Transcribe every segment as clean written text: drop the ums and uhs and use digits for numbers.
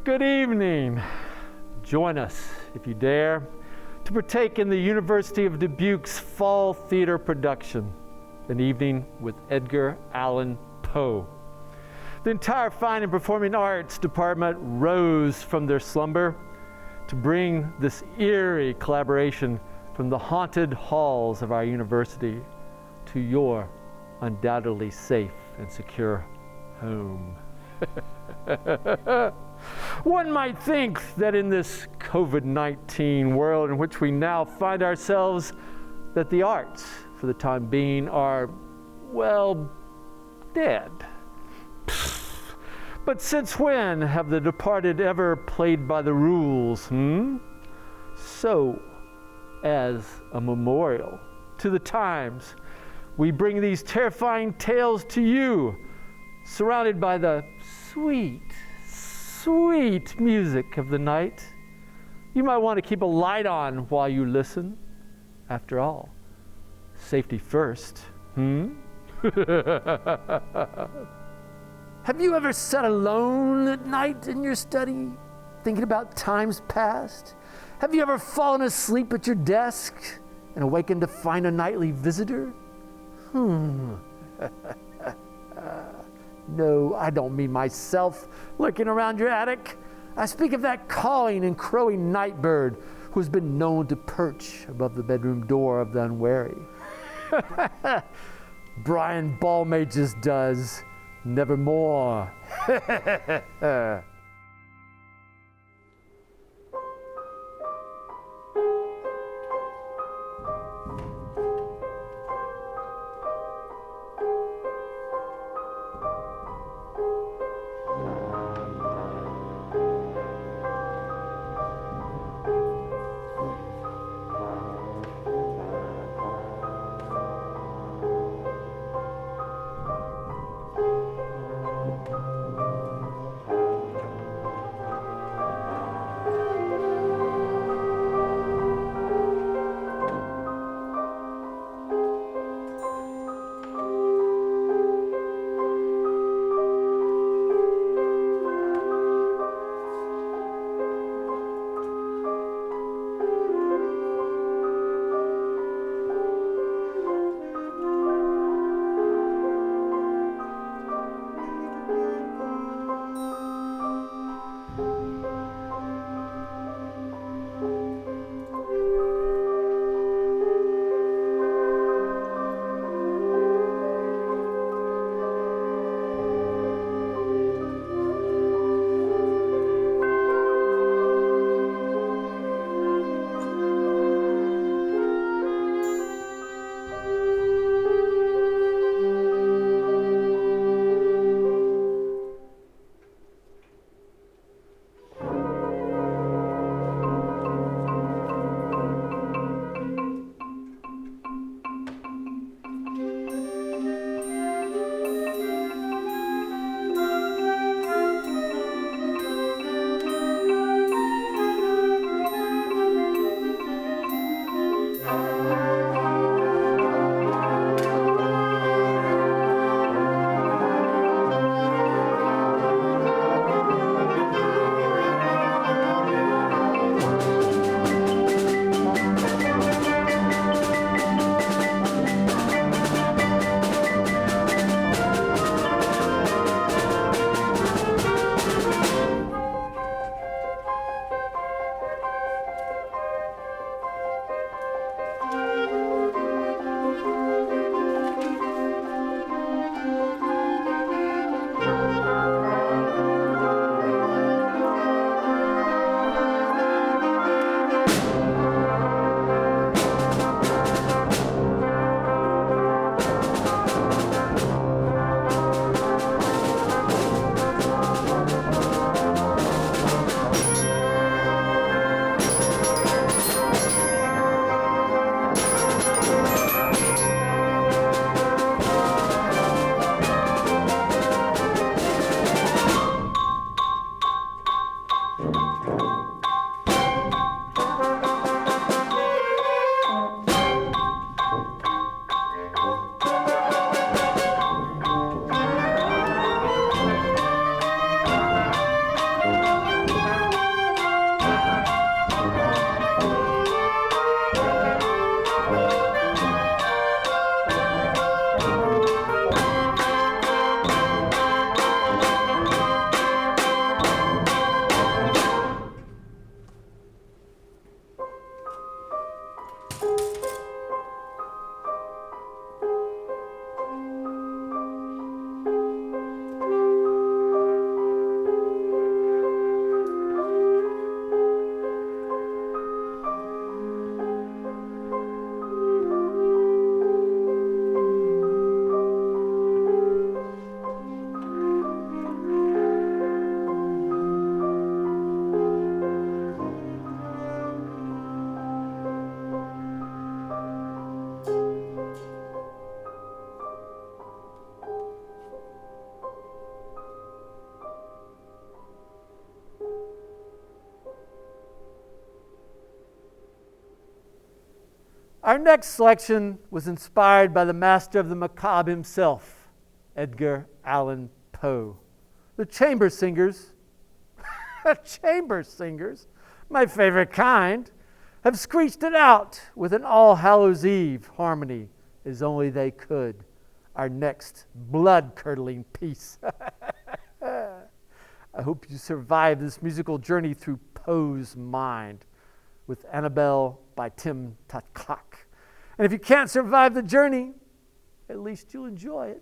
Good evening. Join us, if you dare, to partake in the University of Dubuque's fall theater production, An Evening with Edgar Allan Poe. The entire Fine and Performing Arts department rose from their slumber to bring this eerie collaboration from the haunted halls of our university to your undoubtedly safe and secure home. One might think that in this COVID-19 world in which we now find ourselves, that the arts, for the time being, are, well, dead. But since when have the departed ever played by the rules, So, as a memorial to the times, we bring these terrifying tales to you, surrounded by the sweet, sweet music of the night. You might want to keep a light on while you listen. After all, safety first, Have you ever sat alone at night in your study, thinking about times past? Have you ever fallen asleep at your desk and awakened to find a nightly visitor? No, I don't mean myself lurking around your attic. I speak of that cawing and crowing night bird who has been known to perch above the bedroom door of the unwary. Brian Ballmages does. Nevermore. Our next selection was inspired by the master of the macabre himself, Edgar Allan Poe. The chamber singers, my favorite kind, have screeched it out with an All Hallows Eve harmony as only they could. Our next blood-curdling piece. I hope you survive this musical journey through Poe's mind with Annabelle by Tim Tatcock. And if you can't survive the journey, at least you'll enjoy it.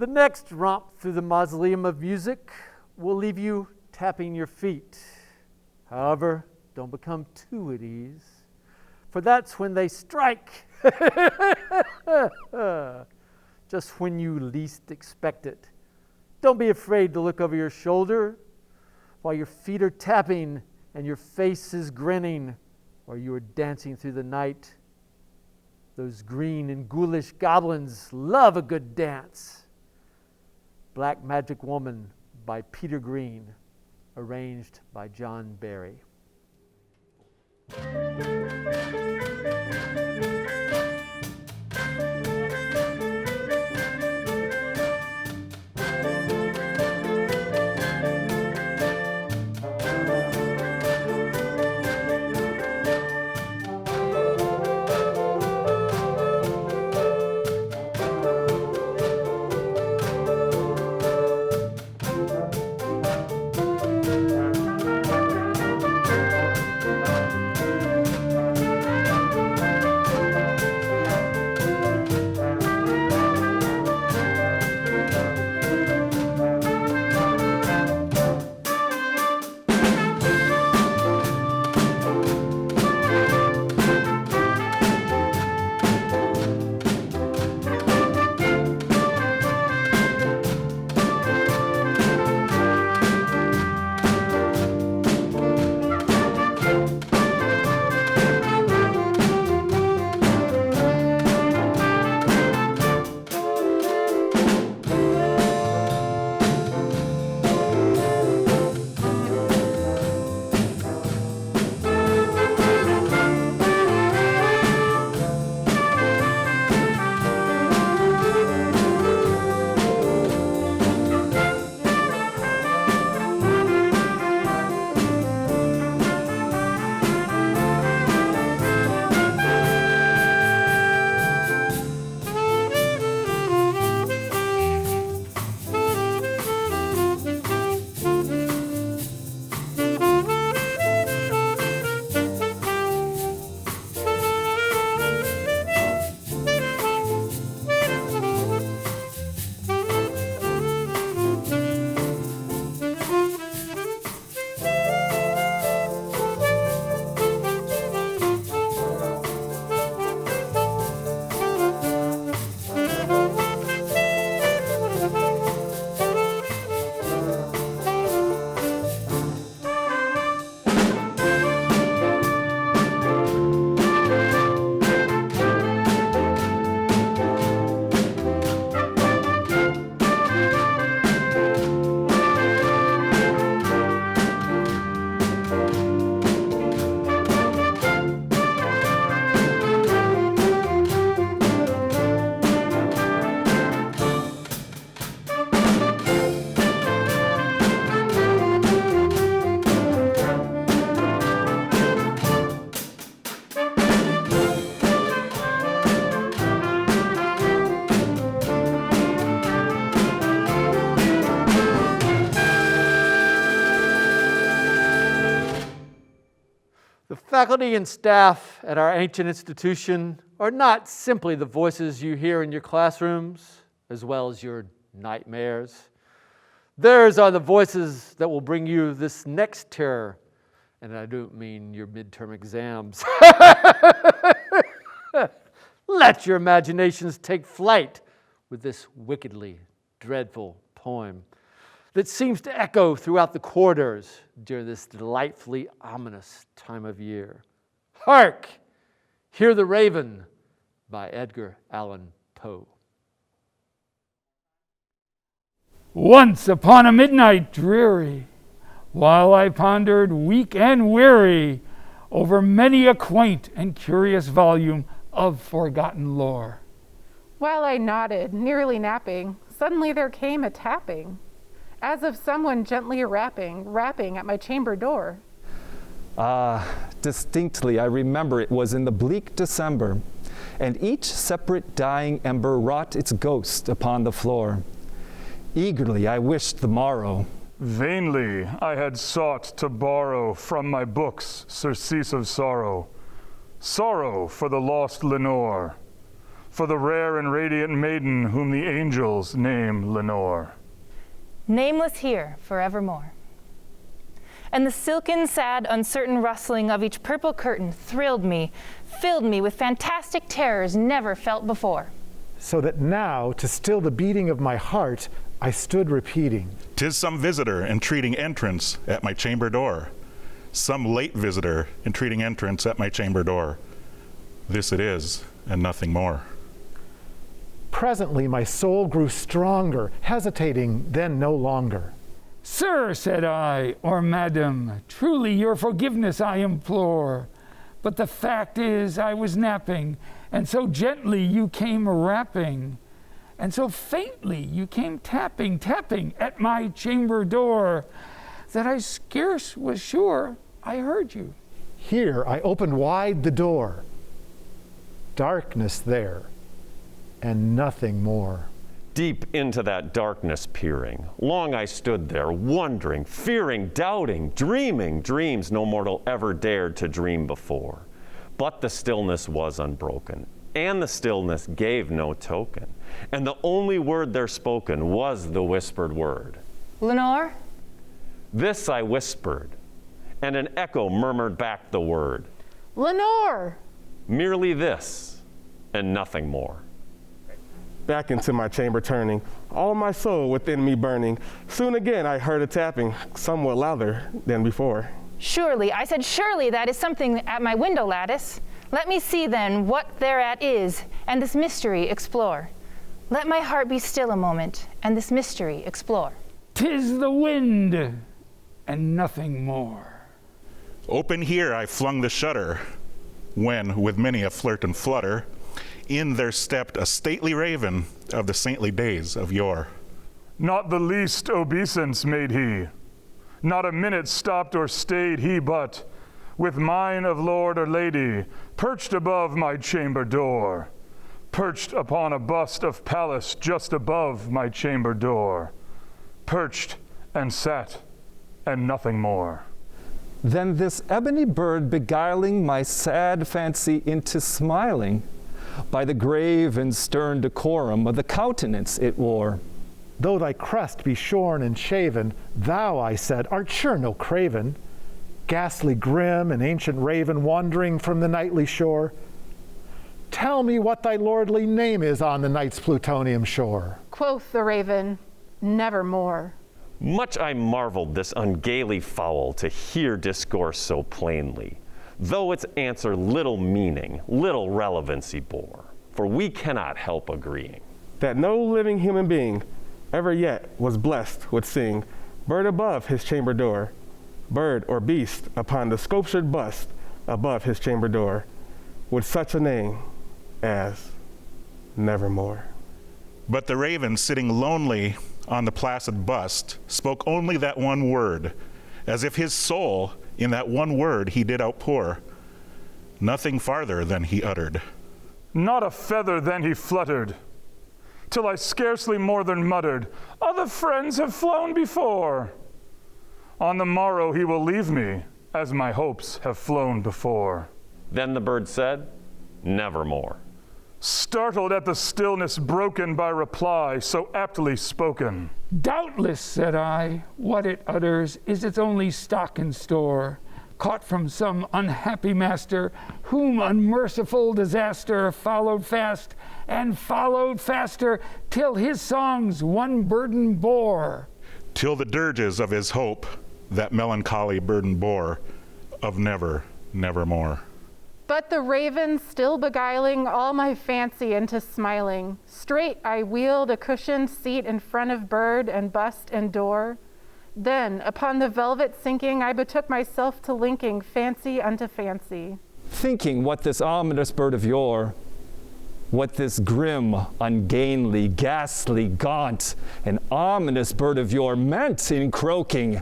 The next romp through the mausoleum of music will leave you tapping your feet. However, don't become too at ease, for that's when they strike. Just when you least expect it. Don't be afraid to look over your shoulder while your feet are tapping and your face is grinning, or you are dancing through the night. Those green and ghoulish goblins love a good dance. Black Magic Woman by Peter Green, arranged by John Barry. faculty and staff at our ancient institution are not simply the voices you hear in your classrooms, as well as your nightmares. Theirs are the voices that will bring you this next terror, and I don't mean your midterm exams. Let your imaginations take flight with this wickedly dreadful poem that seems to echo throughout the corridors during this delightfully ominous time of year. Hark! Hear the Raven by Edgar Allan Poe. Once upon a midnight dreary, while I pondered weak and weary over many a quaint and curious volume of forgotten lore. While I nodded, nearly napping, suddenly there came a tapping, as of someone gently rapping at my chamber door. Distinctly I remember it was in the bleak December, and each separate dying ember wrought its ghost upon the floor. Eagerly I wished the morrow. Vainly I had sought to borrow from my books surcease of sorrow. Sorrow for the lost Lenore, for the rare and radiant maiden whom the angels name Lenore. Nameless here forevermore. And the silken, sad, uncertain rustling of each purple curtain thrilled me, filled me with fantastic terrors never felt before. So that now, to still the beating of my heart, I stood repeating, "'Tis some visitor entreating entrance at my chamber door. Some late visitor entreating entrance at my chamber door. This it is, and nothing more." Presently my soul grew stronger, hesitating then no longer. Sir, said I, or madam, truly your forgiveness I implore. But the fact is I was napping, and so gently you came rapping, and so faintly you came tapping at my chamber door, that I scarce was sure I heard you. Here I opened wide the door. Darkness there, and nothing more. Deep into that darkness peering, long I stood there, wondering, fearing, doubting, dreaming dreams no mortal ever dared to dream before. But the stillness was unbroken, and the stillness gave no token, and the only word there spoken was the whispered word. Lenore? This I whispered, and an echo murmured back the word. Lenore! Merely this, and nothing more. Back into my chamber turning, all my soul within me burning. Soon again I heard a tapping, somewhat louder than before. Surely, I said surely that is something at my window lattice. Let me see then what thereat is, and this mystery explore. Let my heart be still a moment, and this mystery explore. 'Tis the wind, and nothing more. Open here I flung the shutter, when, with many a flirt and flutter, in there stepped a stately raven of the saintly days of yore. Not the least obeisance made he, not a minute stopped or stayed he, but, with mine of lord or lady, perched above my chamber door, perched upon a bust of Pallas just above my chamber door, perched and sat, and nothing more. Then this ebony bird beguiling my sad fancy into smiling, by the grave and stern decorum of the countenance it wore. Though thy crest be shorn and shaven, thou, I said, art sure no craven, ghastly grim and ancient raven wandering from the nightly shore. Tell me what thy lordly name is on the night's plutonium shore. Quoth the Raven, nevermore. Much I marveled this ungainly fowl to hear discourse so plainly, though its answer little meaning, little relevancy bore, for we cannot help agreeing That no living human being ever yet was blessed with seeing bird above his chamber door, bird or beast upon the sculptured bust above his chamber door, with such a name as Nevermore. But the raven, sitting lonely on the placid bust, spoke only that one word, as if his soul in that one word he did outpour. Nothing farther than he uttered. Not a feather then he fluttered, till I scarcely more than muttered, other friends have flown before. On the morrow he will leave me, as my hopes have flown before. Then the bird said, nevermore. Startled at the stillness broken by reply so aptly spoken. Doubtless, said I, what it utters is its only stock and store, caught from some unhappy master, whom unmerciful disaster followed fast, and followed faster, till his songs one burden bore. Till the dirges of his hope that melancholy burden bore, of never, nevermore. But the raven still beguiling all my fancy into smiling, straight I wheeled a cushioned seat in front of bird and bust and door. Then, upon the velvet sinking, I betook myself to linking fancy unto fancy. Thinking what this ominous bird of yore, what this grim, ungainly, ghastly, gaunt, and ominous bird of yore meant in croaking,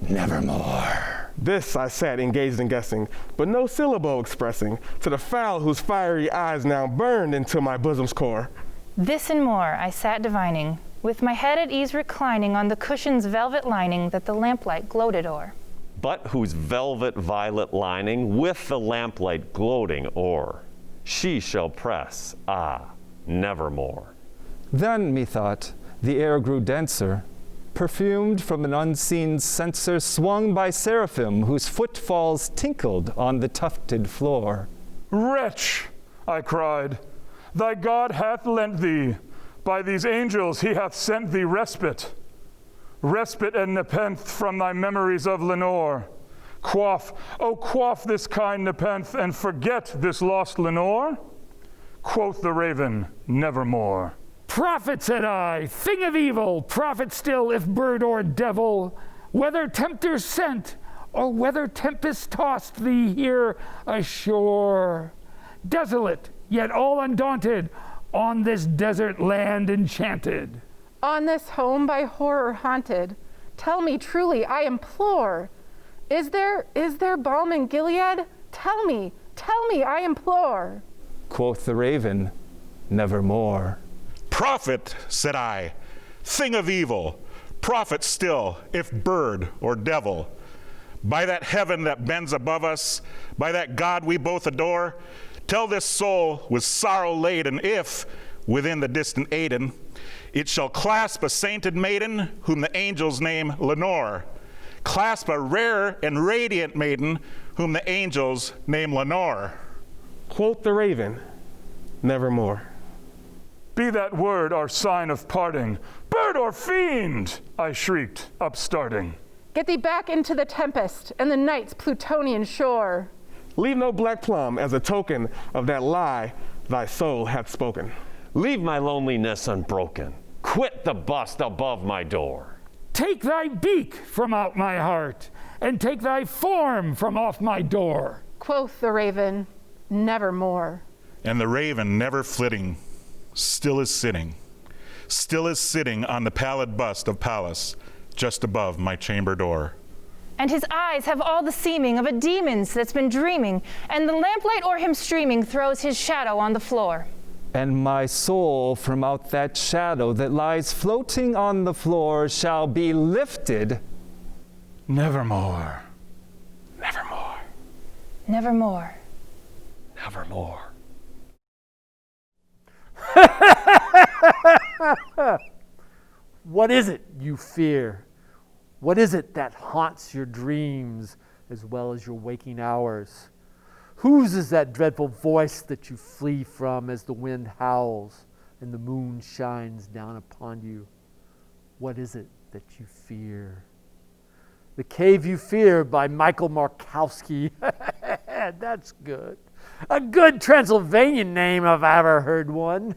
nevermore. This I sat engaged in guessing, but no syllable expressing, to the fowl whose fiery eyes now burned into my bosom's core. This and more I sat divining, with my head at ease reclining on the cushion's velvet lining that the lamplight gloated o'er. But whose velvet violet lining with the lamplight gloating o'er, she shall press, nevermore. Then, methought, the air grew denser, perfumed from an unseen censer swung by seraphim whose footfalls tinkled on the tufted floor. Wretch, I cried, thy God hath lent thee, by these angels he hath sent thee respite. Respite and nepenthe from thy memories of Lenore. Quaff, oh quaff this kind nepenthe and forget this lost Lenore. Quoth the raven, nevermore. Prophet, said I, thing of evil, prophet still if bird or devil, whether tempter sent or whether tempest tossed thee here ashore. Desolate, yet all undaunted, on this desert land enchanted. On this home by horror haunted, tell me truly, I implore, is there balm in Gilead? Tell me, I implore. Quoth the raven, nevermore. Prophet, said I, thing of evil, prophet still, if bird or devil. By that heaven that bends above us, by that God we both adore, tell this soul with sorrow laden if, within the distant Aidenn, it shall clasp a sainted maiden whom the angels name Lenore, clasp a rare and radiant maiden whom the angels name Lenore. Quoth the raven, nevermore. Be that word our sign of parting. Bird or fiend, I shrieked, upstarting. Get thee back into the tempest and the night's Plutonian shore. Leave no black plum as a token of that lie thy soul hath spoken. Leave my loneliness unbroken. Quit the bust above my door. Take thy beak from out my heart, and take thy form from off my door. Quoth the raven, nevermore. And the raven, never flitting, still is sitting on the pallid bust of Pallas, just above my chamber door. And his eyes have all the seeming of a demon's that's been dreaming, and the lamplight o'er him streaming throws his shadow on the floor. And my soul from out that shadow that lies floating on the floor shall be lifted. Nevermore. Nevermore. Nevermore. Nevermore. What is it you fear? What is it that haunts your dreams as well as your waking hours? Whose is that dreadful voice that you flee from as the wind howls and the moon shines down upon you? What is it that you fear? The Cave You Fear by Michael Markowski. That's good. A good Transylvanian name if I ever heard one.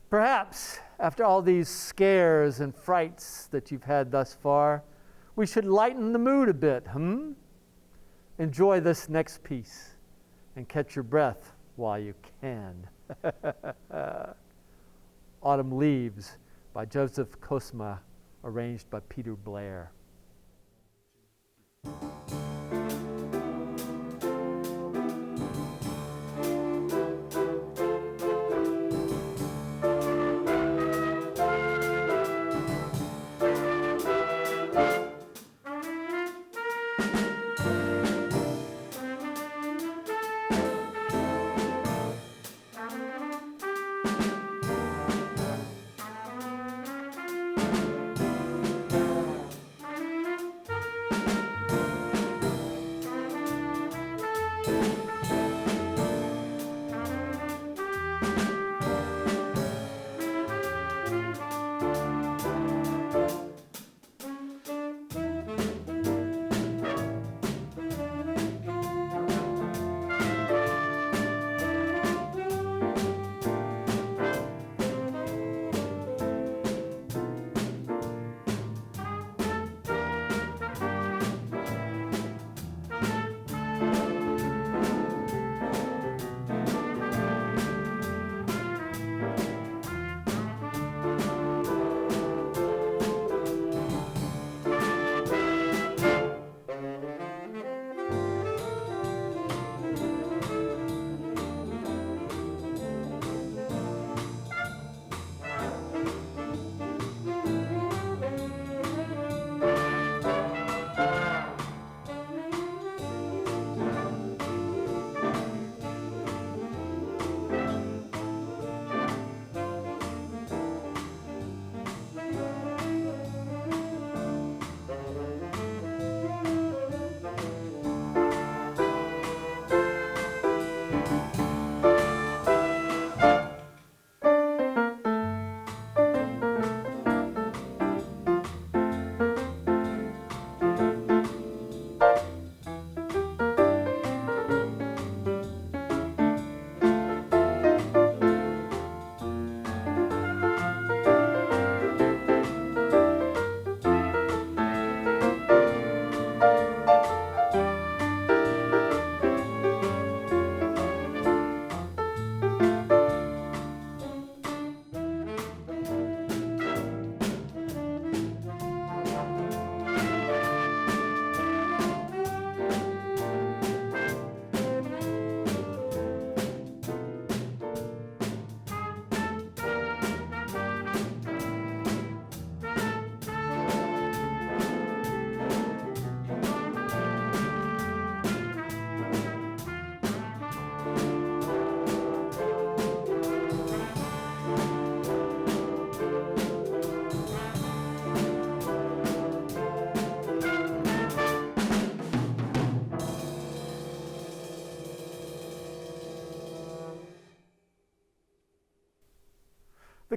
Perhaps, after all these scares and frights that you've had thus far, we should lighten the mood a bit, Enjoy this next piece and catch your breath while you can. Autumn Leaves by Joseph Kosma, arranged by Peter Blair.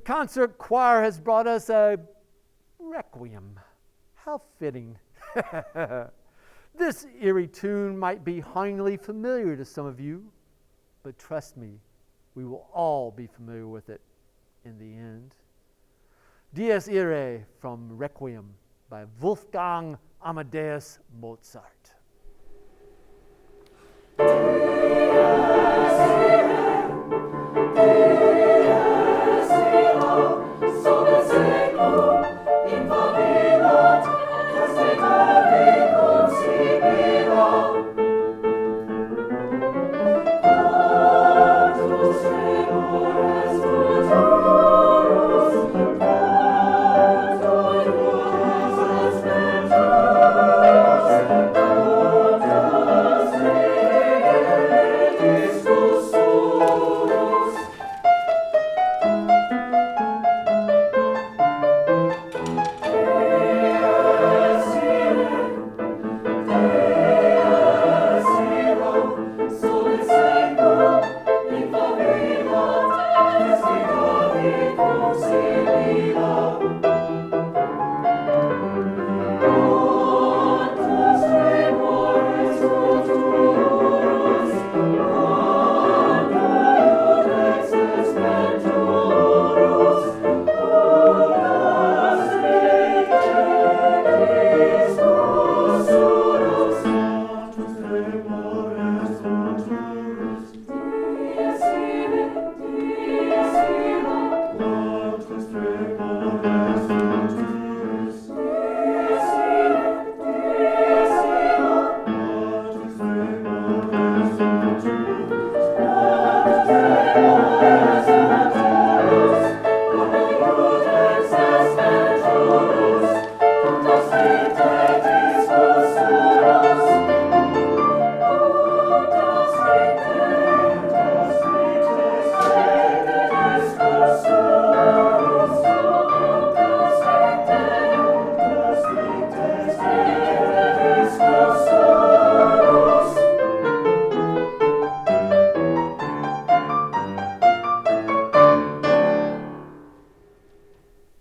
concert choir has brought us a requiem. How fitting. This eerie tune might be hauntingly familiar to some of you, but trust me, we will all be familiar with it in the end. Dies Irae from Requiem by Wolfgang Amadeus Mozart.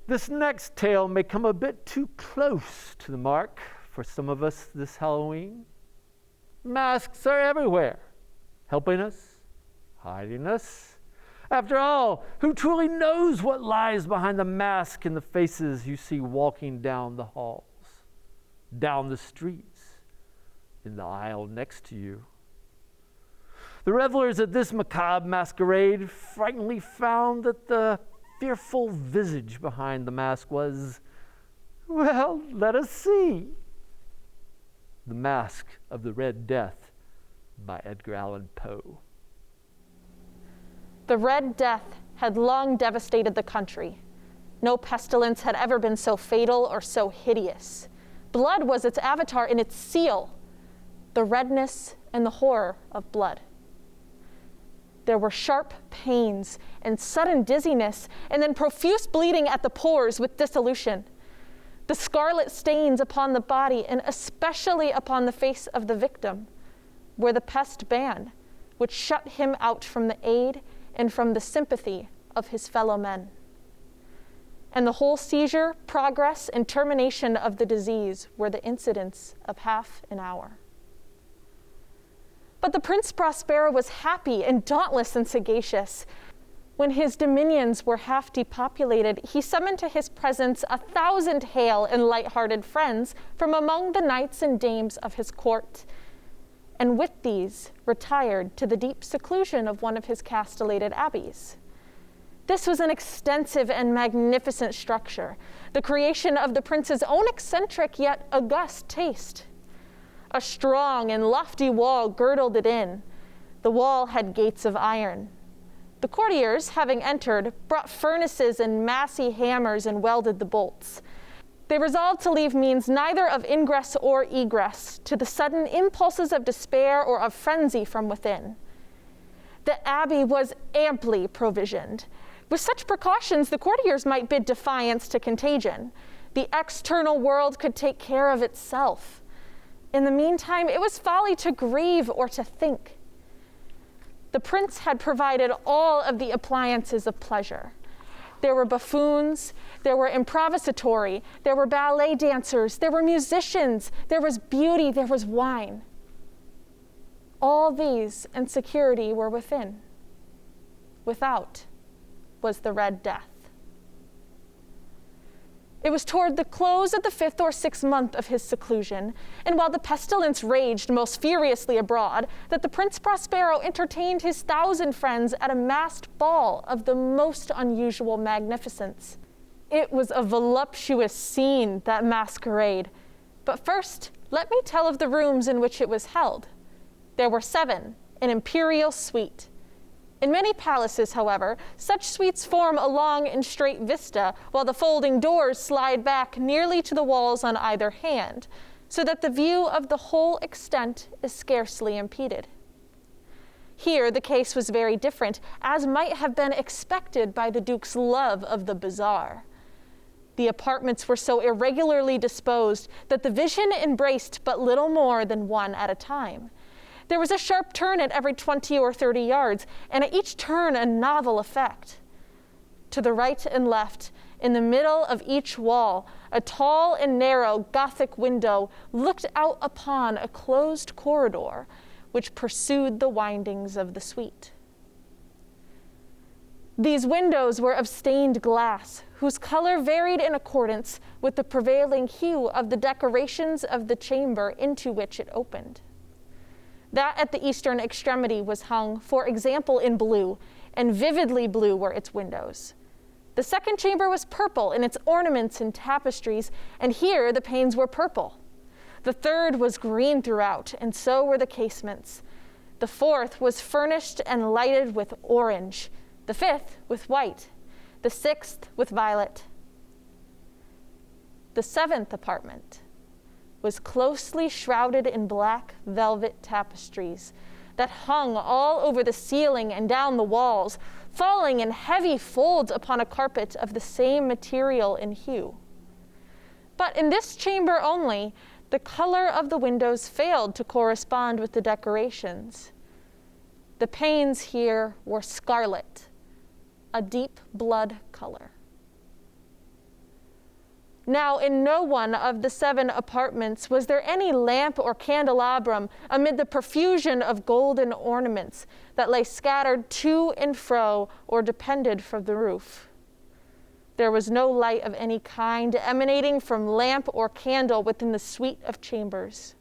This next tale may come a bit too close to the mark for some of us this Halloween. Masks are everywhere, helping us, hiding us. After all, who truly knows what lies behind the mask in the faces you see walking down the halls, down the streets, in the aisle next to you? The revelers at this macabre masquerade frighteningly found that the fearful visage behind the mask was, well, let us see. The Mask of the Red Death by Edgar Allan Poe. The Red Death had long devastated the country. No pestilence had ever been so fatal or so hideous. Blood was its avatar and its seal, the redness and the horror of blood. There were sharp pains and sudden dizziness, and then profuse bleeding at the pores with dissolution. The scarlet stains upon the body, and especially upon the face of the victim, were the pest ban, which shut him out from the aid and from the sympathy of his fellow men. And the whole seizure, progress, and termination of the disease were the incidents of half an hour. But the Prince Prospero was happy and dauntless and sagacious. When his dominions were half depopulated, he summoned to his presence 1,000 hale and light-hearted friends from among the knights and dames of his court, and with these retired to the deep seclusion of one of his castellated abbeys. This was an extensive and magnificent structure, the creation of the prince's own eccentric yet august taste. A strong and lofty wall girdled it in. The wall had gates of iron. The courtiers, having entered, brought furnaces and massy hammers and welded the bolts. They resolved to leave means neither of ingress or egress to the sudden impulses of despair or of frenzy from within. The abbey was amply provisioned. With such precautions, the courtiers might bid defiance to contagion. The external world could take care of itself. In the meantime, it was folly to grieve or to think. The prince had provided all of the appliances of pleasure. There were buffoons, there were improvisatori, there were ballet dancers, there were musicians, there was beauty, there was wine. All these and security were within. Without was the Red Death. It was toward the close of the 5th or 6th month of his seclusion, and while the pestilence raged most furiously abroad, that the Prince Prospero entertained his 1,000 friends at a masked ball of the most unusual magnificence. It was a voluptuous scene, that masquerade. But first, let me tell of the rooms in which it was held. There were 7, an imperial suite. In many palaces, however, such suites form a long and straight vista, while the folding doors slide back nearly to the walls on either hand, so that the view of the whole extent is scarcely impeded. Here the case was very different, as might have been expected by the Duke's love of the bizarre. The apartments were so irregularly disposed that the vision embraced but little more than one at a time. There was a sharp turn at every 20 or 30 yards, and at each turn a novel effect. To the right and left, in the middle of each wall, a tall and narrow Gothic window looked out upon a closed corridor, which pursued the windings of the suite. These windows were of stained glass, whose color varied in accordance with the prevailing hue of the decorations of the chamber into which it opened. That at the eastern extremity was hung, for example, in blue, and vividly blue were its windows. The second chamber was purple in its ornaments and tapestries, and here the panes were purple. The third was green throughout, and so were the casements. The fourth was furnished and lighted with orange, the fifth with white, the sixth with violet. The 7th apartment was closely shrouded in black velvet tapestries that hung all over the ceiling and down the walls, falling in heavy folds upon a carpet of the same material and hue. But in this chamber only, the color of the windows failed to correspond with the decorations. The panes here were scarlet, a deep blood color. Now, in no one of the 7 apartments was there any lamp or candelabrum amid the profusion of golden ornaments that lay scattered to and fro or depended from the roof. There was no light of any kind emanating from lamp or candle within the suite of chambers.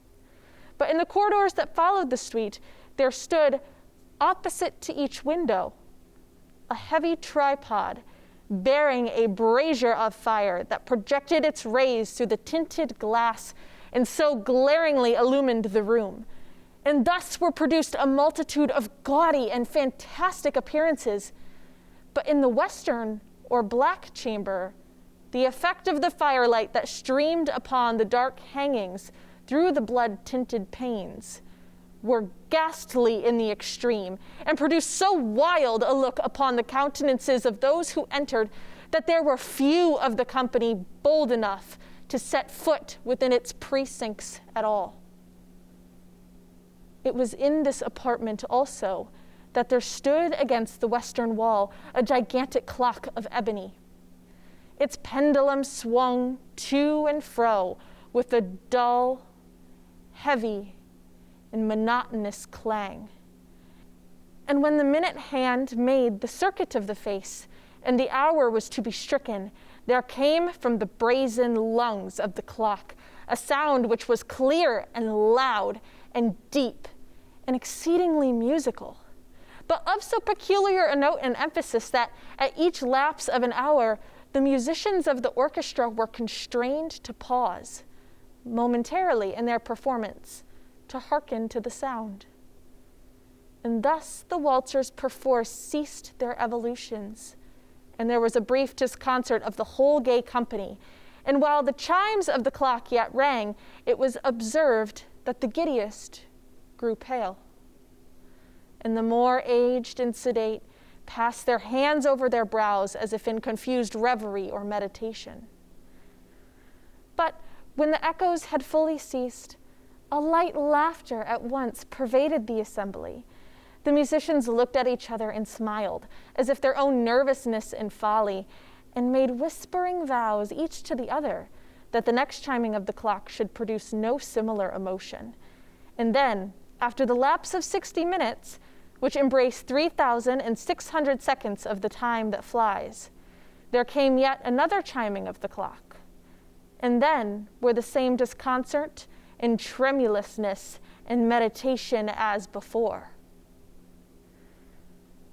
But in the corridors that followed the suite, there stood, opposite to each window, a heavy tripod bearing a brazier of fire that projected its rays through the tinted glass and so glaringly illumined the room. And thus were produced a multitude of gaudy and fantastic appearances. But in the western or black chamber, the effect of the firelight that streamed upon the dark hangings through the blood-tinted panes were ghastly in the extreme, and produced so wild a look upon the countenances of those who entered that there were few of the company bold enough to set foot within its precincts at all. It was in this apartment also that there stood against the western wall a gigantic clock of ebony. Its pendulum swung to and fro with a dull, heavy, and monotonous clang. And when the minute hand made the circuit of the face, and the hour was to be stricken, there came from the brazen lungs of the clock a sound which was clear and loud and deep and exceedingly musical, but of so peculiar a note and emphasis that at each lapse of an hour, the musicians of the orchestra were constrained to pause momentarily in their performance to hearken to the sound. And thus the waltzers perforce ceased their evolutions, and there was a brief disconcert of the whole gay company. And while the chimes of the clock yet rang, it was observed that the giddiest grew pale, and the more aged and sedate passed their hands over their brows as if in confused reverie or meditation. But when the echoes had fully ceased, a light laughter at once pervaded the assembly. The musicians looked at each other and smiled, as if their own nervousness and folly and made whispering vows each to the other that the next chiming of the clock should produce no similar emotion. And then, after the lapse of 60 minutes, which embraced 3,600 seconds of the time that flies, there came yet another chiming of the clock. And then were the same disconcert and tremulousness and meditation as before.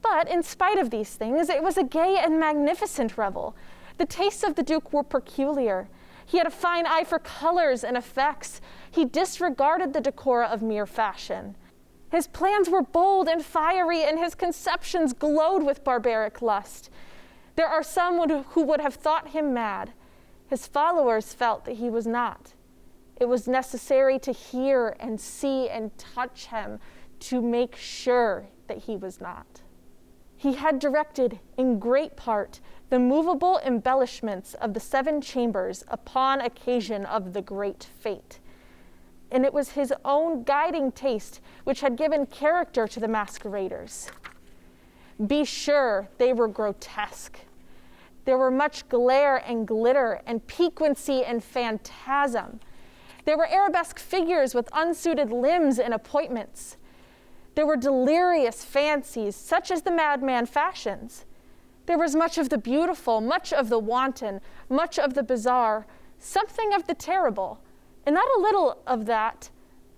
But in spite of these things, it was a gay and magnificent revel. The tastes of the Duke were peculiar. He had a fine eye for colors and effects. He disregarded the decora of mere fashion. His plans were bold and fiery, and his conceptions glowed with barbaric lust. There are some who would have thought him mad. His followers felt that he was not. It was necessary to hear and see and touch him to make sure that he was not. He had directed, in great part, the movable embellishments of the 7 chambers upon occasion of the great fete. And it was his own guiding taste which had given character to the masqueraders. Be sure they were grotesque. There were much glare and glitter and piquancy and phantasm. There were arabesque figures with unsuited limbs and appointments. There were delirious fancies, such as the madman fashions. There was much of the beautiful, much of the wanton, much of the bizarre, something of the terrible, and not a little of that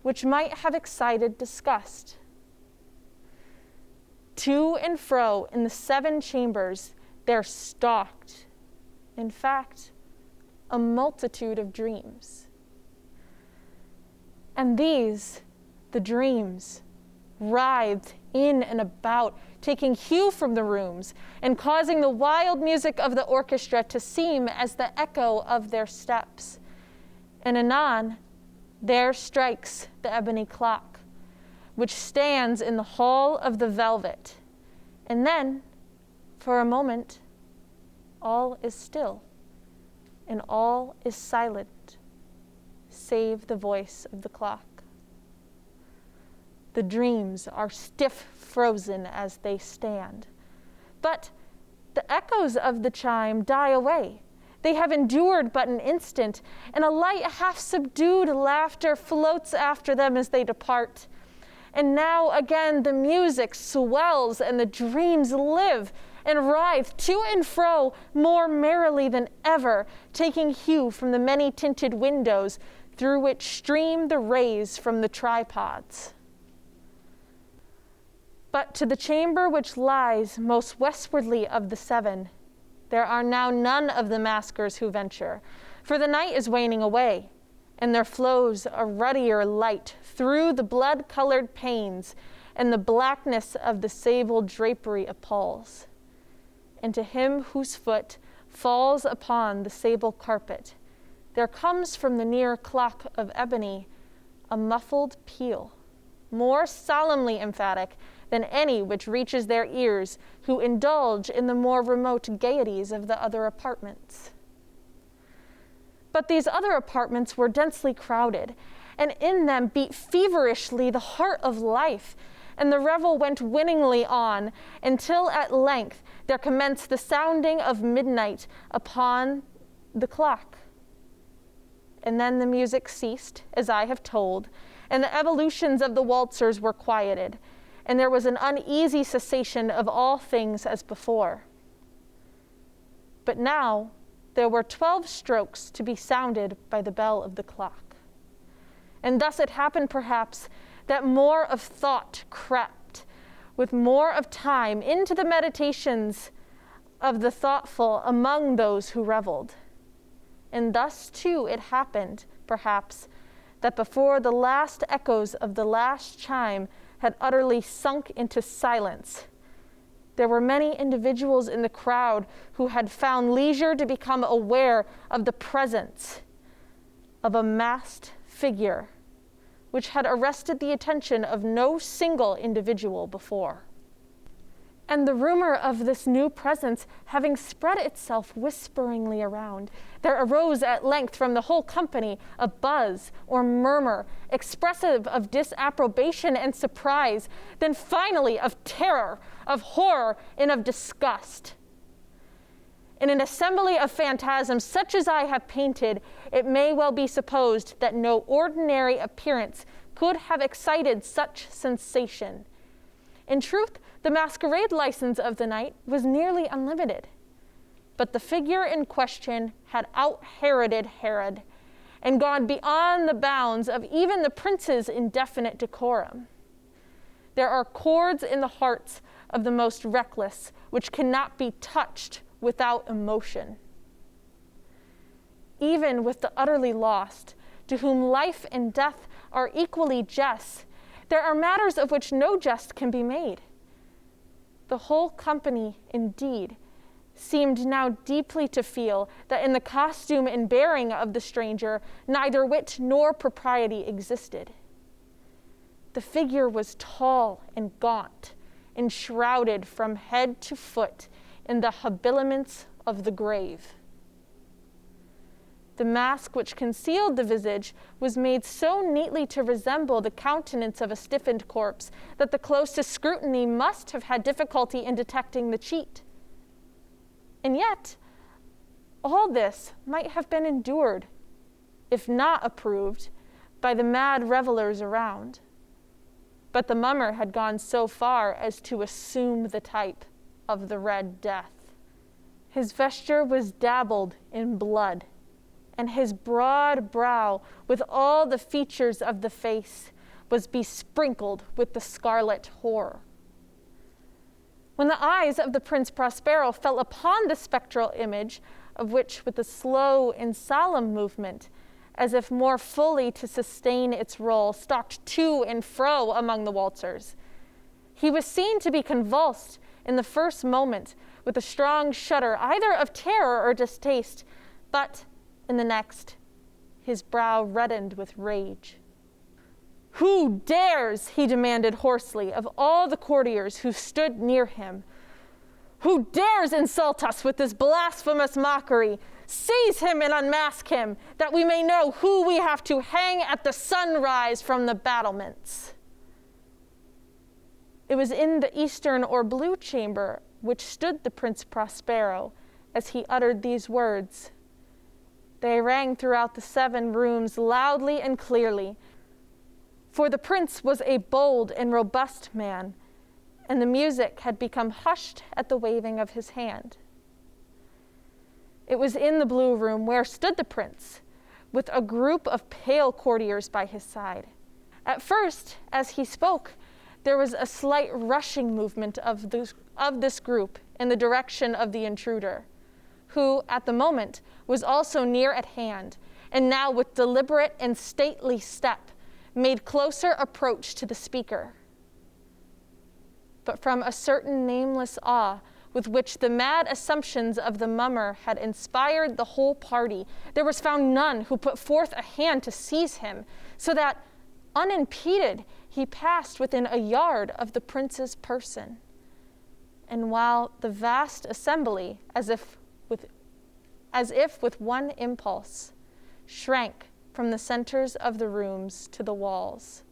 which might have excited disgust. To and fro in the 7 chambers there stalked, in fact, a multitude of dreams. And these, the dreams, writhed in and about, taking hue from the rooms and causing the wild music of the orchestra to seem as the echo of their steps. And anon, there strikes the ebony clock, which stands in the hall of the velvet. And then, for a moment, all is still, and all is silent, save the voice of the clock. The dreams are stiff frozen as they stand. But the echoes of the chime die away. They have endured but an instant, and a light half-subdued laughter floats after them as they depart. And now again the music swells, and the dreams live and writhe to and fro more merrily than ever, taking hue from the many-tinted windows through which stream the rays from the tripods. But to the chamber which lies most westwardly of the 7, there are now none of the maskers who venture, for the night is waning away, and there flows a ruddier light through the blood-colored panes, and the blackness of the sable drapery appalls. And to him whose foot falls upon the sable carpet, there comes from the near clock of ebony a muffled peal, more solemnly emphatic than any which reaches their ears who indulge in the more remote gaieties of the other apartments. But these other apartments were densely crowded, and in them beat feverishly the heart of life, and the revel went winningly on until at length there commenced the sounding of midnight upon the clock. And then the music ceased, as I have told, and the evolutions of the waltzers were quieted, and there was an uneasy cessation of all things as before. But now there were 12 strokes to be sounded by the bell of the clock. And thus it happened perhaps that more of thought crept, with more of time, into the meditations of the thoughtful among those who reveled. And thus too it happened, perhaps, that before the last echoes of the last chime had utterly sunk into silence, there were many individuals in the crowd who had found leisure to become aware of the presence of a masked figure which had arrested the attention of no single individual before. And the rumor of this new presence having spread itself whisperingly around, there arose at length from the whole company a buzz or murmur expressive of disapprobation and surprise, then finally of terror, of horror, and of disgust. In an assembly of phantasms such as I have painted, it may well be supposed that no ordinary appearance could have excited such sensation. In truth, the masquerade license of the night was nearly unlimited. But the figure in question had out-Heroded Herod, and gone beyond the bounds of even the prince's indefinite decorum. There are chords in the hearts of the most reckless which cannot be touched without emotion. Even with the utterly lost, to whom life and death are equally jests, there are matters of which no jest can be made. The whole company, indeed, seemed now deeply to feel that in the costume and bearing of the stranger neither wit nor propriety existed. The figure was tall and gaunt, enshrouded from head to foot in the habiliments of the grave. The mask which concealed the visage was made so neatly to resemble the countenance of a stiffened corpse that the closest scrutiny must have had difficulty in detecting the cheat. And yet, all this might have been endured, if not approved, by the mad revelers around. But the mummer had gone so far as to assume the type of the Red Death. His vesture was dabbled in blood, and his broad brow, with all the features of the face, was besprinkled with the scarlet horror. When the eyes of the Prince Prospero fell upon the spectral image, of which with a slow and solemn movement, as if more fully to sustain its role, stalked to and fro among the waltzers, he was seen to be convulsed in the first moment with a strong shudder, either of terror or distaste, but in the next, his brow reddened with rage. "Who dares," he demanded hoarsely of all the courtiers who stood near him, "who dares insult us with this blasphemous mockery? Seize him and unmask him, that we may know who we have to hang at the sunrise from the battlements." It was in the eastern or blue chamber which stood the Prince Prospero as he uttered these words. They rang throughout the 7 rooms loudly and clearly, for the prince was a bold and robust man, and the music had become hushed at the waving of his hand. It was in the blue room where stood the prince, with a group of pale courtiers by his side. At first, as he spoke, there was a slight rushing movement of this group in the direction of the intruder, who, at the moment, was also near at hand, and now with deliberate and stately step, made closer approach to the speaker. But from a certain nameless awe with which the mad assumptions of the mummer had inspired the whole party, there was found none who put forth a hand to seize him, so that, unimpeded, he passed within a yard of the prince's person. And while the vast assembly, as if with one impulse, shrank from the centers of the rooms to the walls,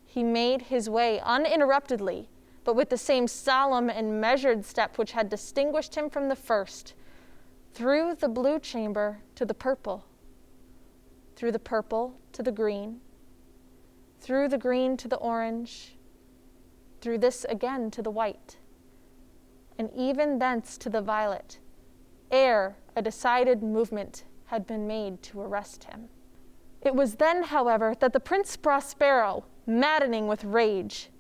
he made his way uninterruptedly, but with the same solemn and measured step which had distinguished him from the first, through the blue chamber to the purple, through the purple to the green, through the green to the orange, through this again to the white, and even thence to the violet, ere a decided movement had been made to arrest him. It was then, however, that the Prince Prospero, maddening with rage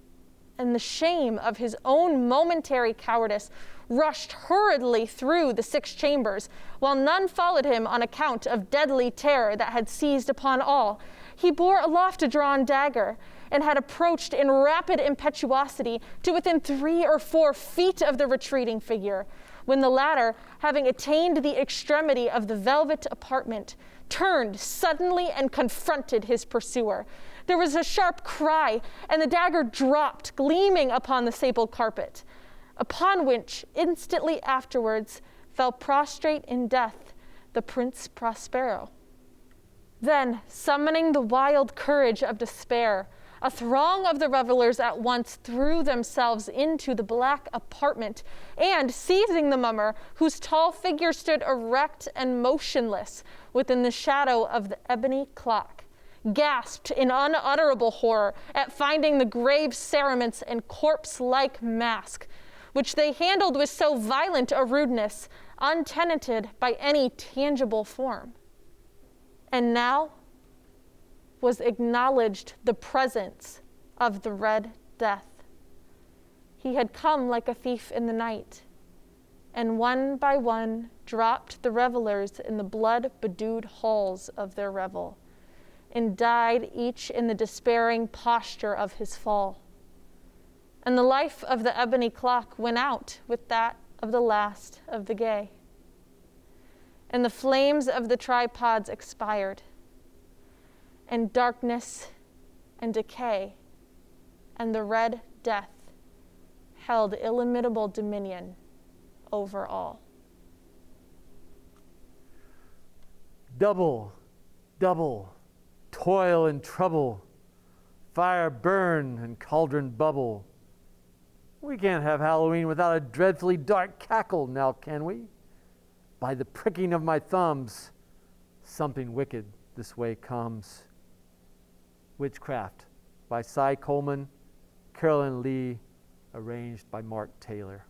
and the shame of his own momentary cowardice, rushed hurriedly through the 6 chambers, while none followed him on account of deadly terror that had seized upon all. He bore aloft a drawn dagger, and had approached in rapid impetuosity to within 3 or 4 feet of the retreating figure, when the latter, having attained the extremity of the velvet apartment, turned suddenly and confronted his pursuer. There was a sharp cry, and the dagger dropped, gleaming upon the sable carpet, upon which, instantly afterwards, fell prostrate in death the Prince Prospero. Then, summoning the wild courage of despair, A throng of the revelers at once threw themselves into the black apartment, and seizing the mummer, whose tall figure stood erect and motionless within the shadow of the ebony clock, gasped in unutterable horror at finding the grave cerements and corpse-like mask, which they handled with so violent a rudeness, untenanted by any tangible form. And now was acknowledged the presence of the Red Death. He had come like a thief in the night, and one by one dropped the revelers in the blood-bedewed halls of their revel, and died each in the despairing posture of his fall. And the life of the ebony clock went out with that of the last of the gay. And the flames of the tripods expired, and darkness and decay and the Red Death held illimitable dominion over all. Double, double, toil and trouble, fire burn and cauldron bubble. We can't have Halloween without a dreadfully dark cackle, now can we? By the pricking of my thumbs, something wicked this way comes. Witchcraft by Cy Coleman, Carolyn Lee, arranged by Mark Taylor.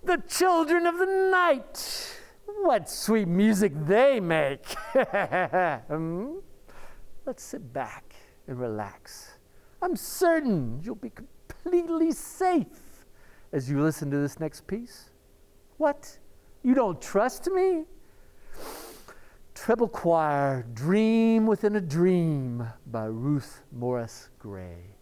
The children of the night. What sweet music they make. Let's sit back and relax. I'm certain you'll be completely safe as you listen to this next piece. What? You don't trust me? Treble Choir, Dream Within a Dream by Ruth Morris Gray.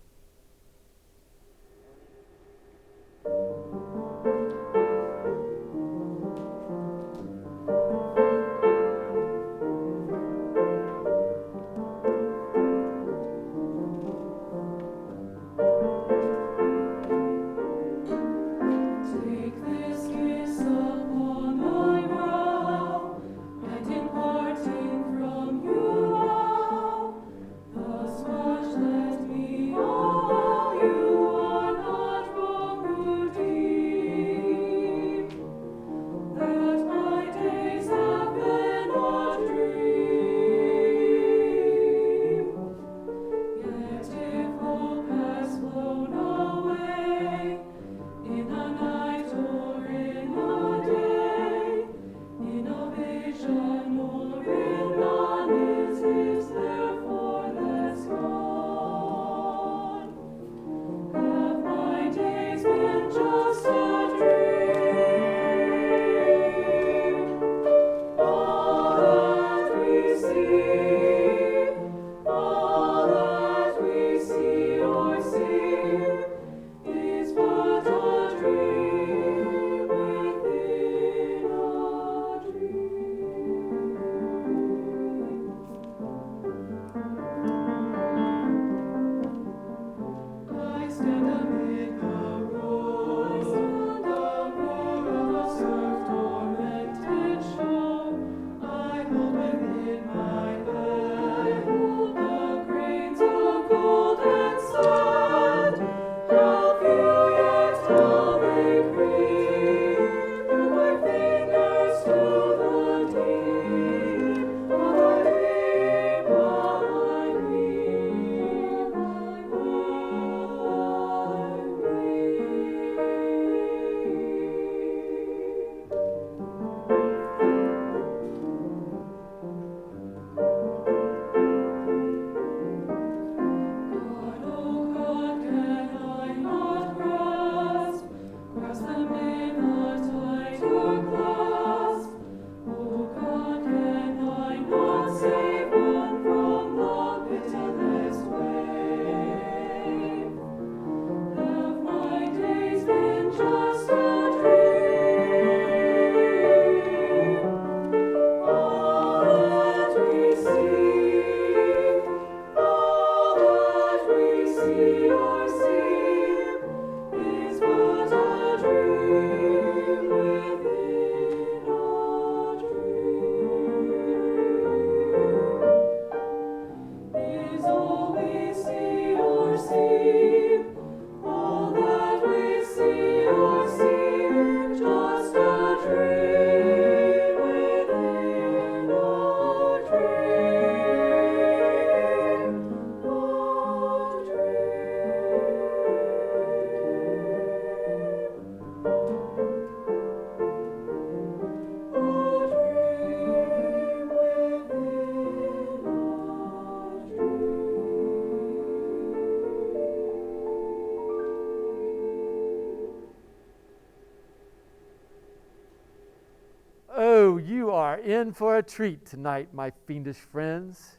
You are in for a treat tonight, my fiendish friends.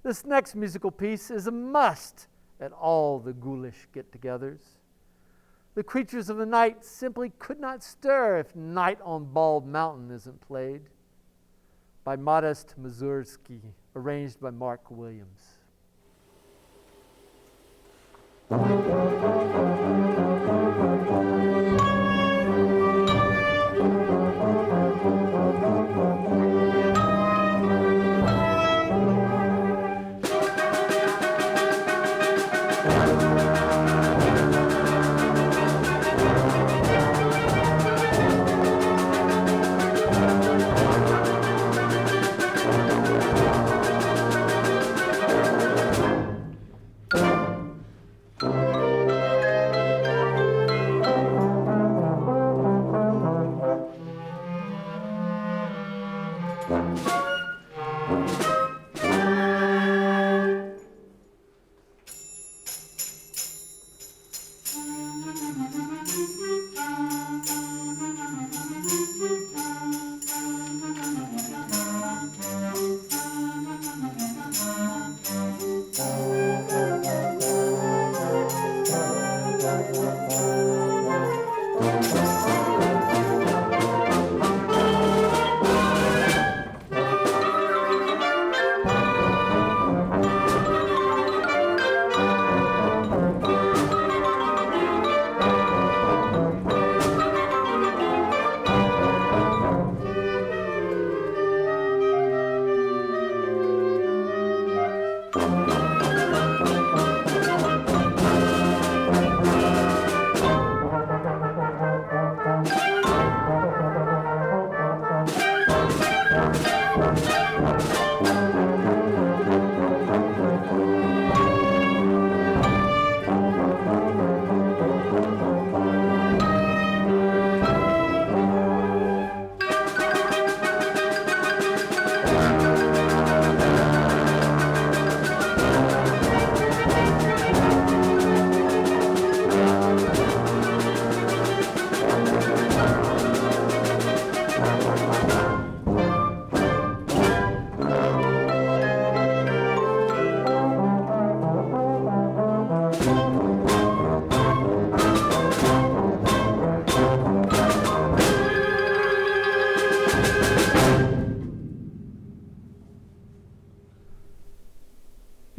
This next musical piece is a must at all the ghoulish get-togethers. The creatures of the night simply could not stir if Night on Bald Mountain isn't played. By Modest Mussorgsky, arranged by Mark Williams.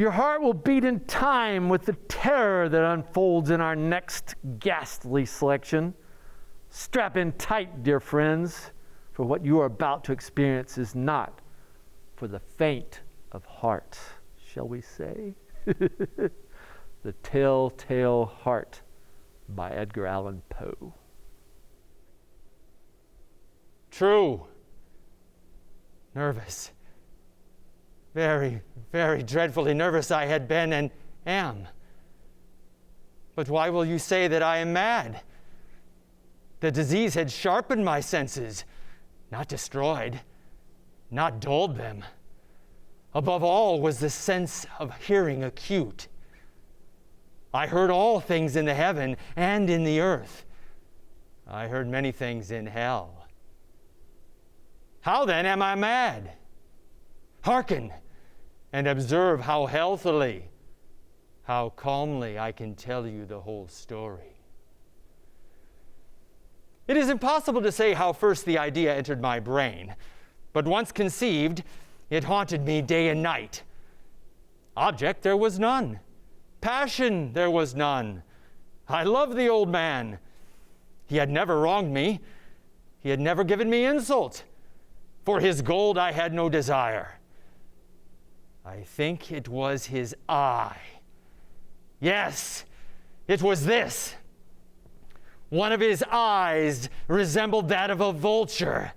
Your heart will beat in time with the terror that unfolds in our next ghastly selection. Strap in tight, dear friends, for what you are about to experience is not for the faint of heart, shall we say? The Telltale Heart by Edgar Allan Poe. True. Nervous. Very, very dreadfully nervous I had been and am. But why will you say that I am mad? The disease had sharpened my senses, not destroyed, not dulled them. Above all was the sense of hearing acute. I heard all things in the heaven and in the earth. I heard many things in hell. How then am I mad? Hearken and observe how healthily, how calmly I can tell you the whole story. It is impossible to say how first the idea entered my brain, but once conceived, it haunted me day and night. Object there was none. Passion there was none. I loved the old man. He had never wronged me. He had never given me insult. For his gold I had no desire. I think it was his eye. Yes, it was this. One of his eyes resembled that of a vulture,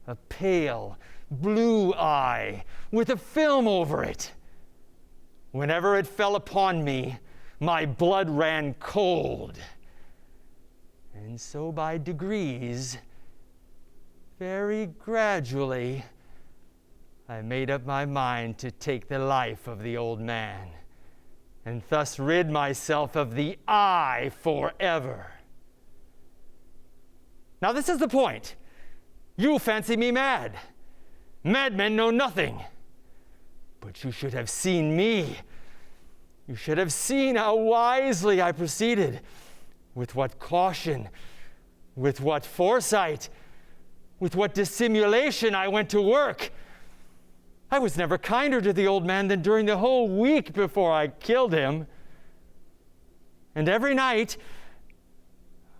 a pale blue eye with a film over it. Whenever it fell upon me, my blood ran cold. And so by degrees, very gradually, I made up my mind to take the life of the old man, and thus rid myself of the eye forever. Now this is the point. You fancy me mad. Madmen know nothing. But you should have seen me. You should have seen how wisely I proceeded, with what caution, with what foresight, with what dissimulation I went to work. I was never kinder to the old man than during the whole week before I killed him. And every night,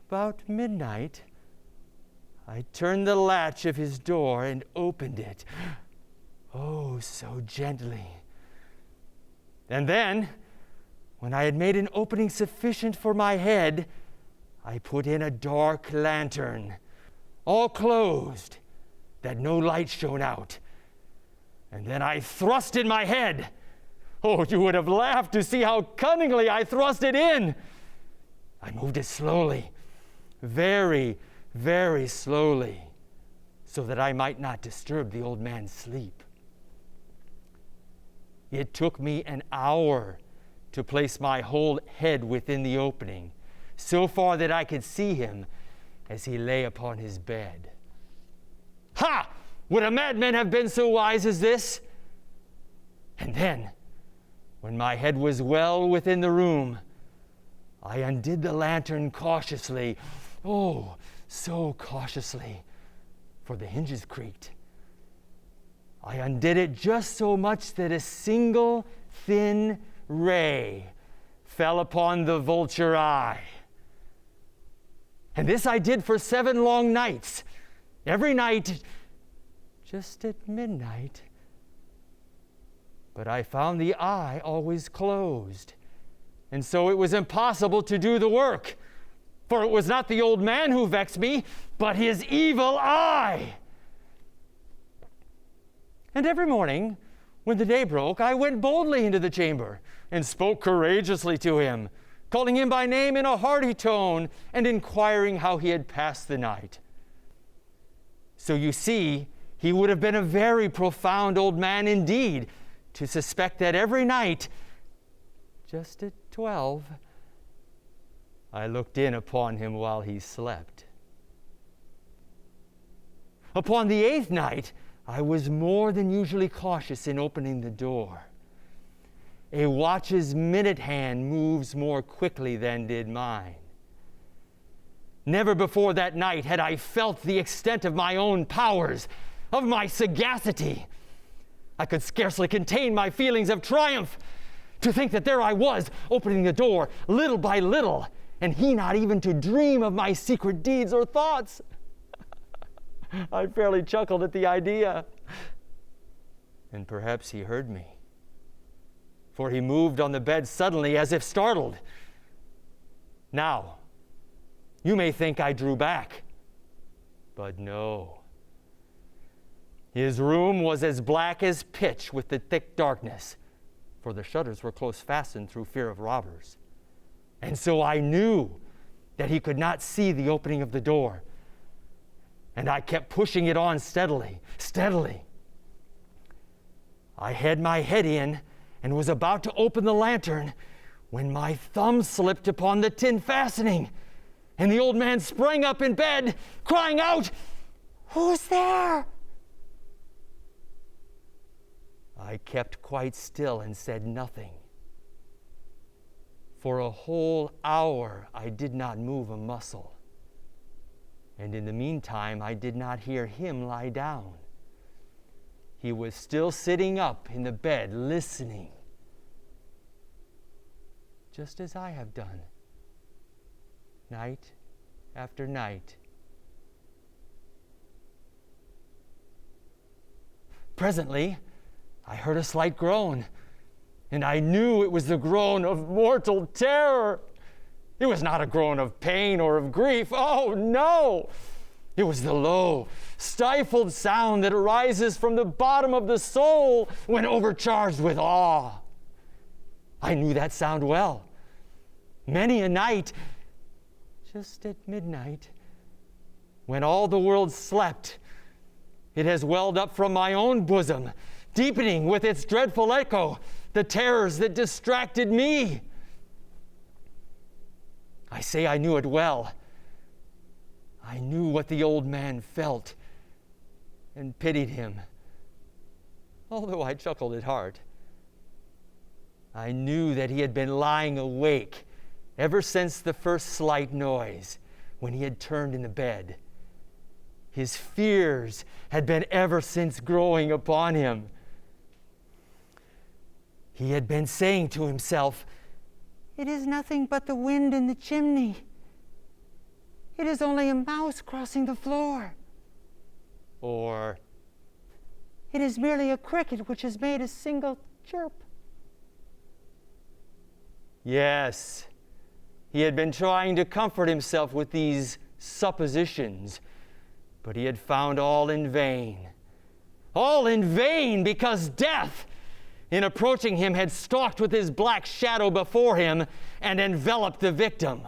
about midnight, I turned the latch of his door and opened it. Oh, so gently. And then, when I had made an opening sufficient for my head, I put in a dark lantern, all closed, that no light shone out. And then I thrust in my head. Oh, you would have laughed to see how cunningly I thrust it in. I moved it slowly, very, very slowly, so that I might not disturb the old man's sleep. It took me an hour to place my whole head within the opening, so far that I could see him as he lay upon his bed. Ha! Would a madman have been so wise as this? And then, when my head was well within the room, I undid the lantern cautiously, oh, so cautiously, for the hinges creaked. I undid it just so much that a single thin ray fell upon the vulture eye. And this I did for 7 long nights, every night just at midnight. But I found the eye always closed, and so it was impossible to do the work, for it was not the old man who vexed me, but his evil eye. And every morning, when the day broke, I went boldly into the chamber and spoke courageously to him, calling him by name in a hearty tone and inquiring how he had passed the night. So you see, he would have been a very profound old man indeed to suspect that every night, just at 12, I looked in upon him while he slept. Upon the 8th night, I was more than usually cautious in opening the door. A watch's minute hand moves more quickly than did mine. Never before that night had I felt the extent of my own powers, of my sagacity. I could scarcely contain my feelings of triumph To think that there I was, opening the door little by little, and he not even to dream of my secret deeds or thoughts. I fairly chuckled at the idea. And perhaps he heard me, for he moved on the bed suddenly as if startled. Now, you may think I drew back, but no. His room was as black as pitch with the thick darkness, for the shutters were close fastened through fear of robbers. And so I knew that he could not see the opening of the door. And I kept pushing it on steadily. I had my head in and was about to open the lantern when my thumb slipped upon the tin fastening, and the old man sprang up in bed, crying out, "Who's there?" I kept quite still and said nothing. For a whole hour I did not move a muscle. And in the meantime I did not hear him lie down. He was still sitting up in the bed listening, just as I have done, night after night. Presently, I heard a slight groan, and I knew it was the groan of mortal terror. It was not a groan of pain or of grief. Oh, no! It was the low, stifled sound that arises from the bottom of the soul when overcharged with awe. I knew that sound well. Many a night, just at midnight, when all the world slept, it has welled up from my own bosom, deepening with its dreadful echo the terrors that distracted me. I say I knew it well. I knew what the old man felt and pitied him, although I chuckled at heart. I knew that he had been lying awake ever since the first slight noise when he had turned in the bed. His fears had been ever since growing upon him. He had been saying to himself, "It is nothing but the wind in the chimney. It is only a mouse crossing the floor." Or, "It is merely a cricket which has made a single chirp." Yes, he had been trying to comfort himself with these suppositions, but he had found all in vain. All in vain, because death, in approaching him, had stalked with his black shadow before him and enveloped the victim.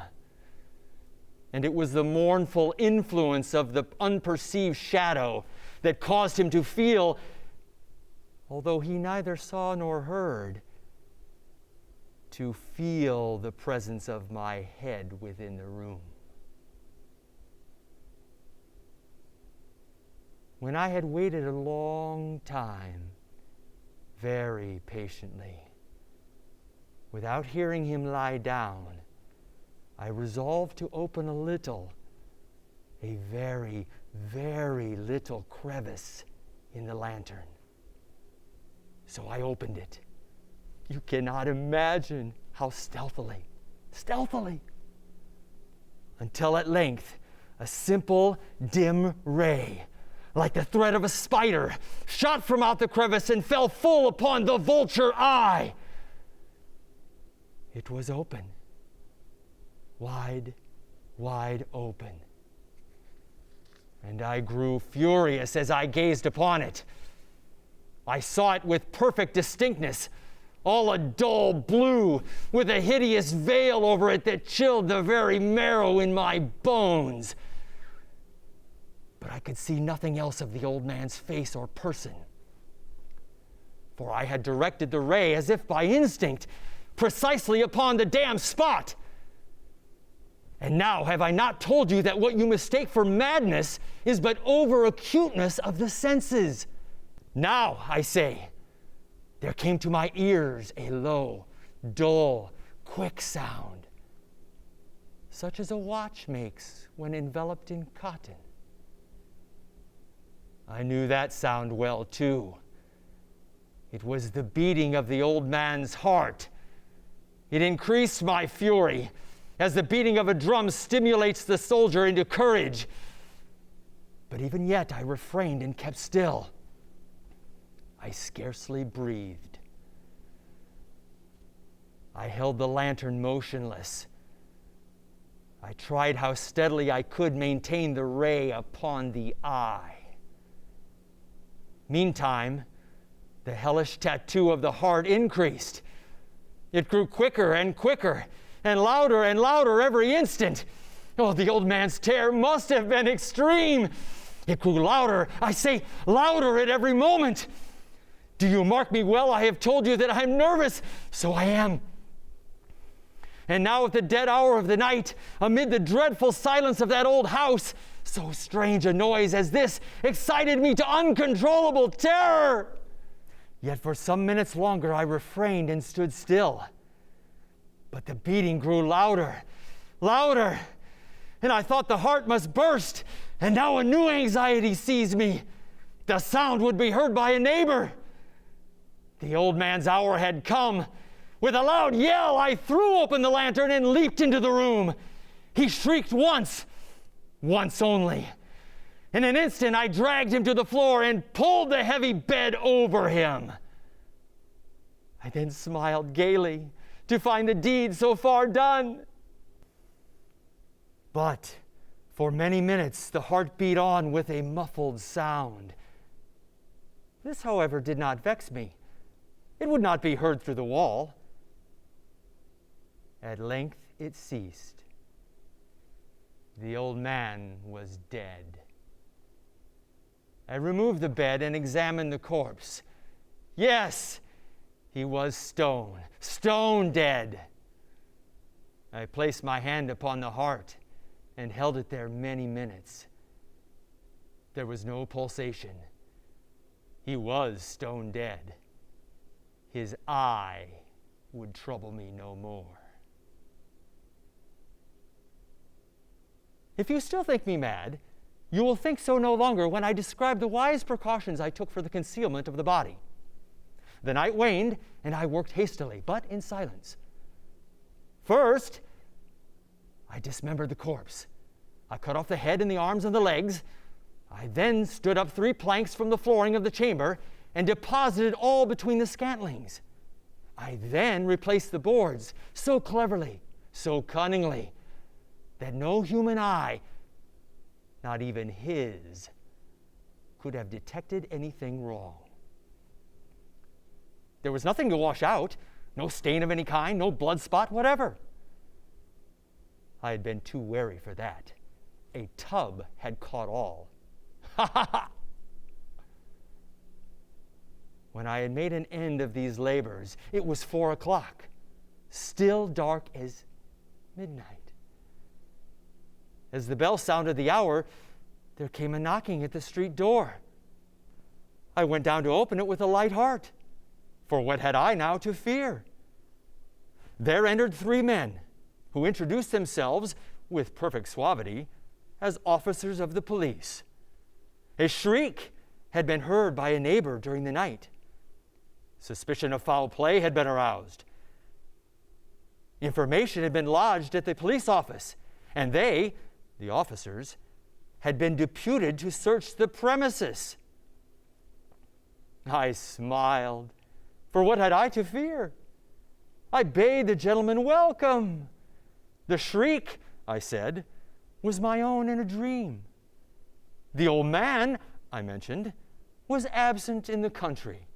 And it was the mournful influence of the unperceived shadow that caused him to feel, although he neither saw nor heard, to feel the presence of my head within the room. When I had waited a long time, very patiently, without hearing him lie down, I resolved to open a little, a very, very little crevice in the lantern. So I opened it. You cannot imagine how stealthily, until at length a simple, dim ray, like the thread of a spider, shot from out the crevice and fell full upon the vulture eye. It was open. Wide, wide open. And I grew furious as I gazed upon it. I saw it with perfect distinctness, all a dull blue, with a hideous veil over it that chilled the very marrow in my bones. But I could see nothing else of the old man's face or person, for I had directed the ray, as if by instinct, precisely upon the damned spot. And now have I not told you that what you mistake for madness is but over-acuteness of the senses? Now, I say, there came to my ears a low, dull, quick sound, such as a watch makes when enveloped in cotton. I knew that sound well, too. It was the beating of the old man's heart, It increased my fury, as the beating of a drum stimulates the soldier into courage. But even yet I refrained and kept still. I scarcely breathed. I held the lantern motionless. I tried how steadily I could maintain the ray upon the eye. Meantime, the hellish tattoo of the heart increased. It grew quicker and quicker, and louder every instant. Oh, the old man's terror must have been extreme. It grew louder, I say louder at every moment. Do you mark me well? I have told you that I'm nervous, so I am. And now at the dead hour of the night, amid the dreadful silence of that old house, so strange a noise as this excited me to uncontrollable terror. Yet for some minutes longer I refrained and stood still. But the beating grew louder, and I thought the heart must burst, and now a new anxiety seized me. The sound would be heard by a neighbor. The old man's hour had come. With a loud yell, I threw open the lantern and leaped into the room. He shrieked once only. In an instant, I dragged him to the floor and pulled the heavy bed over him. I then smiled gaily to find the deed so far done. But for many minutes, the heart beat on with a muffled sound. This, however, did not vex me. It would not be heard through the wall. At length it ceased. The old man was dead. I removed the bed and examined the corpse. Yes, he was stone dead. I placed my hand upon the heart and held it there many minutes. There was no pulsation. He was stone dead. His eye would trouble me no more. If you still think me mad, you will think so no longer when I describe the wise precautions I took for the concealment of the body. The night waned, and I worked hastily, but in silence. First, I dismembered the corpse. I cut off the head and the arms and the legs. I then stood up 3 planks from the flooring of the chamber and deposited all between the scantlings. I then replaced the boards so cleverly, so cunningly, that no human eye, not even his, could have detected anything wrong. There was nothing to wash out, no stain of any kind, no blood spot, whatever. I had been too wary for that. A tub had caught all. Ha ha ha! When I had made an end of these labors, it was 4 o'clock, still dark as midnight. As the bell sounded the hour, there came a knocking at the street door. I went down to open it with a light heart, for what had I now to fear? There entered 3 men, who introduced themselves, with perfect suavity, as officers of the police. A shriek had been heard by a neighbor during the night. Suspicion of foul play had been aroused. Information had been lodged at the police office, and they, the officers, had been deputed to search the premises. I smiled, for what had I to fear? I bade the gentleman welcome. The shriek, I said, was my own in a dream. The old man, I mentioned, was absent in the country.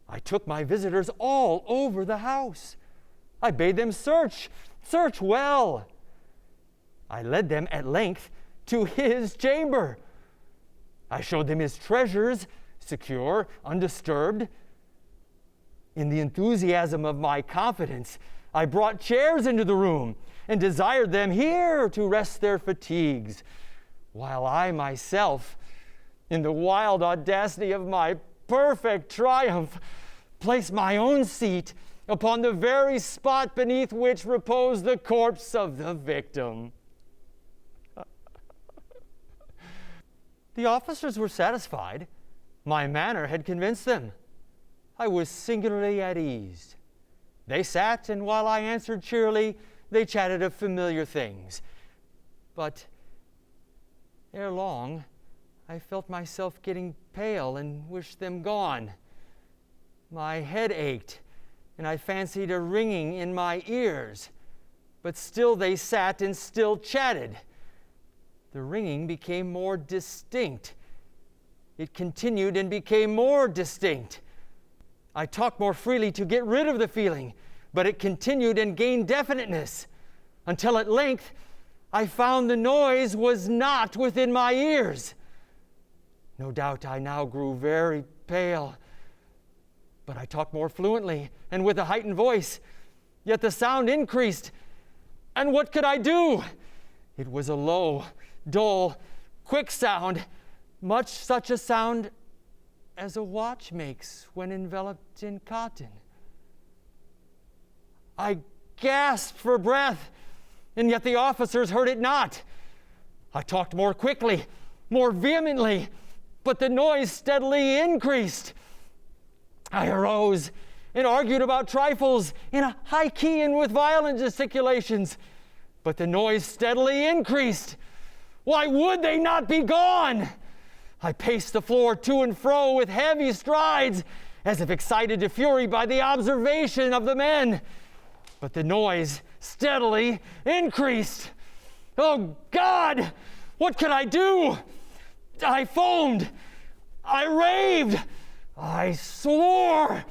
I took my visitors all over the house. I bade them search well. I led them at length to his chamber. I showed them his treasures, secure, undisturbed. In the enthusiasm of my confidence, I brought chairs into the room and desired them here to rest their fatigues, while I myself, in the wild audacity of my perfect triumph, placed my own seat upon the very spot beneath which reposed the corpse of the victim. The officers were satisfied. My manner had convinced them. I was singularly at ease. They sat, and while I answered cheerily, they chatted of familiar things. But ere long, I felt myself getting pale and wished them gone. My head ached, and I fancied a ringing in my ears. But still they sat and still chatted. The ringing became more distinct. It continued and became more distinct. I talked more freely to get rid of the feeling, but it continued and gained definiteness, until at length I found the noise was not within my ears. No doubt I now grew very pale, but I talked more fluently and with a heightened voice, yet the sound increased. And what could I do? It was a low, dull, quick sound, much such a sound as a watch makes when enveloped in cotton. I gasped for breath, and yet the officers heard it not. I talked more quickly, more vehemently, but the noise steadily increased. I arose and argued about trifles in a high key and with violent gesticulations, but the noise steadily increased. Why would they not be gone? I paced the floor to and fro with heavy strides, as if excited to fury by the observation of the men, but the noise steadily increased. Oh God, what could I do? I foamed, I raved, I swore.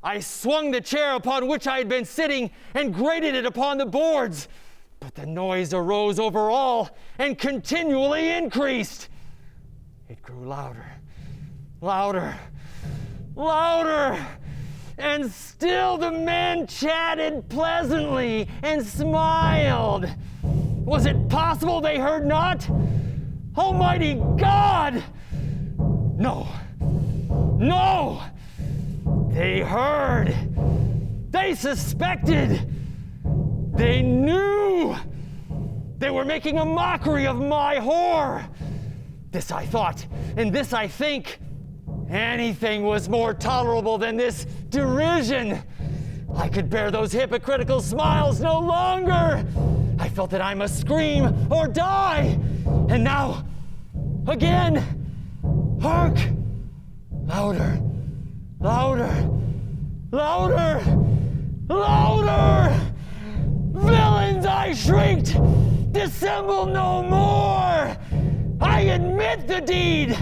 I swung the chair upon which I had been sitting and grated it upon the boards, but the noise arose over all and continually increased. It grew louder, louder, louder, and still the men chatted pleasantly and smiled. Was it possible they heard not? Almighty God! No, no! They heard. They suspected. They knew. They were making a mockery of my horror. This I thought, and this I think. Anything was more tolerable than this derision. I could bear those hypocritical smiles no longer. I felt that I must scream or die. And now, again, hark! Louder, louder, louder, louder! Villains, I shrieked! Dissemble no more! I admit the deed!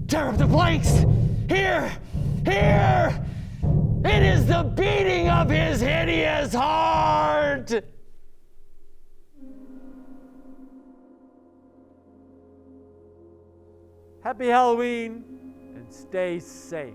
Tear up the planks! Here! Here! It is the beating of his hideous heart! Happy Halloween and stay safe.